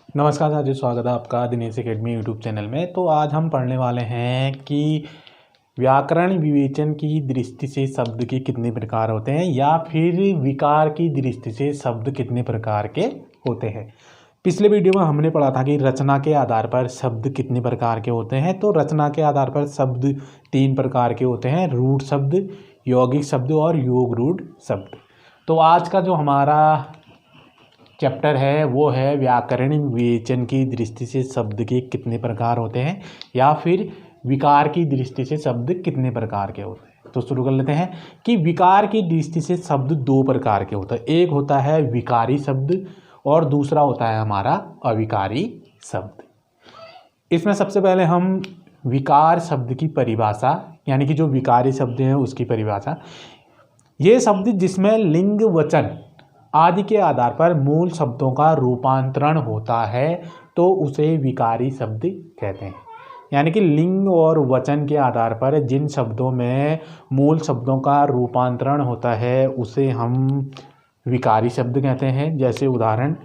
नमस्कार साथियों, स्वागत है आपका दिनेश एकेडमी यूट्यूब चैनल में। तो आज हम पढ़ने वाले हैं कि व्याकरण विवेचन की दृष्टि से शब्द के कितने प्रकार होते हैं या फिर विकार की दृष्टि से शब्द कितने प्रकार के होते हैं। पिछले वीडियो में हमने पढ़ा था कि रचना के आधार पर शब्द कितने प्रकार के होते हैं। तो रचना के आधार पर शब्द 3 प्रकार के होते हैं, रूढ़ शब्द, यौगिक शब्द और योग रूढ़ शब्द। तो आज का जो हमारा चैप्टर है वो है व्याकरण विवेचन की दृष्टि से शब्द के कितने प्रकार होते हैं या फिर विकार की दृष्टि से शब्द कितने प्रकार के होते हैं। तो शुरू कर लेते हैं कि विकार की दृष्टि से शब्द 2 प्रकार के होते हैं। एक होता है विकारी शब्द और दूसरा होता है हमारा अविकारी शब्द। इसमें सबसे पहले हम विकार शब्द की परिभाषा यानी कि जो विकारी शब्द हैं उसकी परिभाषा। ये शब्द जिसमें लिंग वचन आदि के आधार पर मूल शब्दों का रूपांतरण होता है तो उसे विकारी शब्द कहते हैं। यानी कि लिंग और वचन के आधार पर जिन शब्दों में मूल शब्दों का रूपांतरण होता है उसे हम विकारी शब्द कहते हैं। जैसे उदाहरण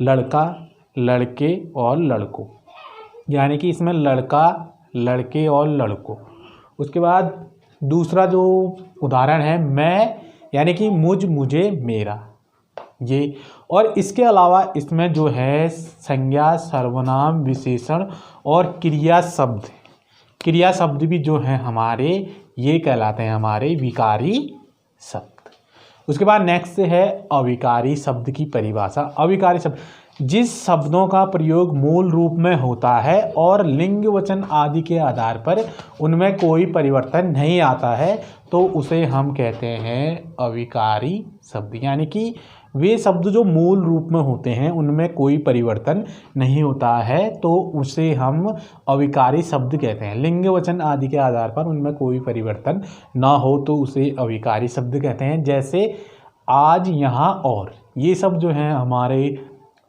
लड़का, लड़के और लड़कों, यानी कि इसमें लड़का, लड़के और लड़कों। उसके बाद दूसरा जो उदाहरण है मैं, यानी कि मुझ, मुझे, मेरा, ये। और इसके अलावा इसमें जो है संज्ञा, सर्वनाम, विशेषण और क्रिया शब्द भी जो हैं हमारे ये कहलाते हैं हमारे विकारी शब्द। उसके बाद नेक्स्ट है अविकारी शब्द की परिभाषा। अविकारी शब्द जिस शब्दों का प्रयोग मूल रूप में होता है और लिंग वचन आदि के आधार पर उनमें कोई परिवर्तन नहीं आता है तो उसे हम कहते हैं अविकारी शब्द। यानी कि वे शब्द जो मूल रूप में होते हैं उनमें कोई परिवर्तन नहीं होता है तो उसे हम अविकारी शब्द कहते हैं। लिंग वचन आदि के आधार पर उनमें कोई परिवर्तन ना हो तो उसे अविकारी शब्द कहते हैं। जैसे आज, यहाँ और, ये सब जो हैं हमारे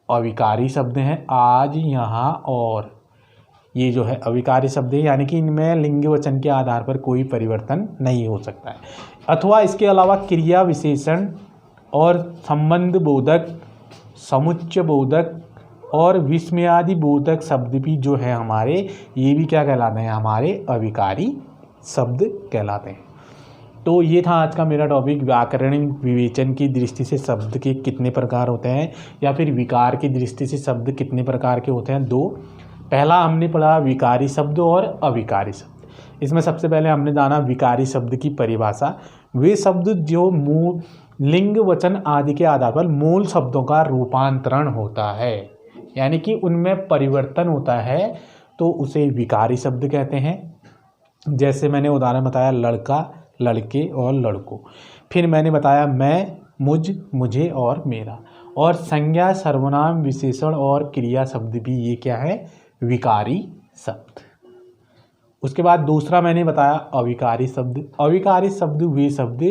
अविकारी शब्द हैं। आज, यहाँ और, ये जो है अविकारी शब्द है, यानी कि इनमें लिंग वचन के आधार पर कोई परिवर्तन नहीं हो सकता है। अथवा इसके अलावा क्रिया, विशेषण और संबंध बोधक, समुच्चय बोधक और विस्मयादि बोधक शब्द भी जो है हमारे ये भी क्या कहलाते हैं, हमारे अविकारी शब्द कहलाते हैं। तो ये था आज का मेरा टॉपिक, व्याकरण विवेचन की दृष्टि से शब्द के कितने प्रकार होते हैं या फिर विकार की दृष्टि से शब्द कितने प्रकार के होते हैं। 2 पहला हमने पढ़ा विकारी शब्द और अविकारी शब्द। इसमें सबसे पहले हमने जाना विकारी शब्द की परिभाषा। वे शब्द जो मूल लिंग वचन आदि के आधार पर मूल शब्दों का रूपांतरण होता है, यानी कि उनमें परिवर्तन होता है तो उसे विकारी शब्द कहते हैं। जैसे मैंने उदाहरण बताया लड़का, लड़के और लड़कों। फिर मैंने बताया मैं, मुझ, मुझे और मेरा। और संज्ञा, सर्वनाम, विशेषण और क्रिया शब्द भी ये क्या है, विकारी शब्द। उसके बाद दूसरा मैंने बताया अविकारी शब्द। अविकारी शब्द वे शब्द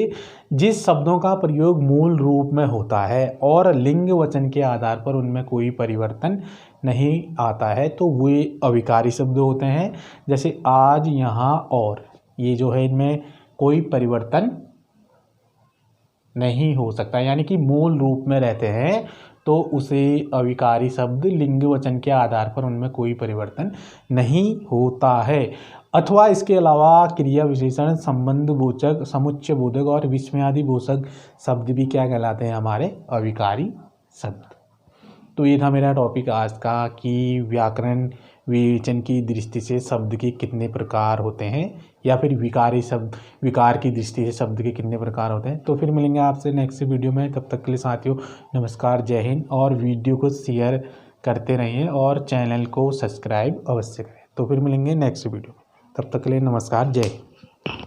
जिस शब्दों का प्रयोग मूल रूप में होता है और लिंग वचन के आधार पर उनमें कोई परिवर्तन नहीं आता है तो वे अविकारी शब्द होते हैं। जैसे आज, यहाँ और, ये जो है इनमें कोई परिवर्तन नहीं हो सकता, यानी कि मूल रूप में रहते हैं तो उसे अविकारी शब्द, लिंग वचन के आधार पर उनमें कोई परिवर्तन नहीं होता है। अथवा इसके अलावा क्रिया, विशेषण, संबंध बोधक, समुच्चय बोधक और विस्मयादि बोधक शब्द भी क्या कहलाते हैं, हमारे अविकारी शब्द। तो ये था मेरा टॉपिक आज का कि व्याकरण विवेचन की दृष्टि से शब्द के कितने प्रकार होते हैं या फिर विकार की दृष्टि से शब्द के कितने प्रकार होते हैं। तो फिर मिलेंगे आपसे नेक्स्ट वीडियो में। तब तक के लिए साथियों नमस्कार, जय हिंद। और वीडियो को शेयर करते रहिए और चैनल को सब्सक्राइब अवश्य करें। तो फिर मिलेंगे नेक्स्ट वीडियो में। तब तक के लिए नमस्कार, जय हिंद।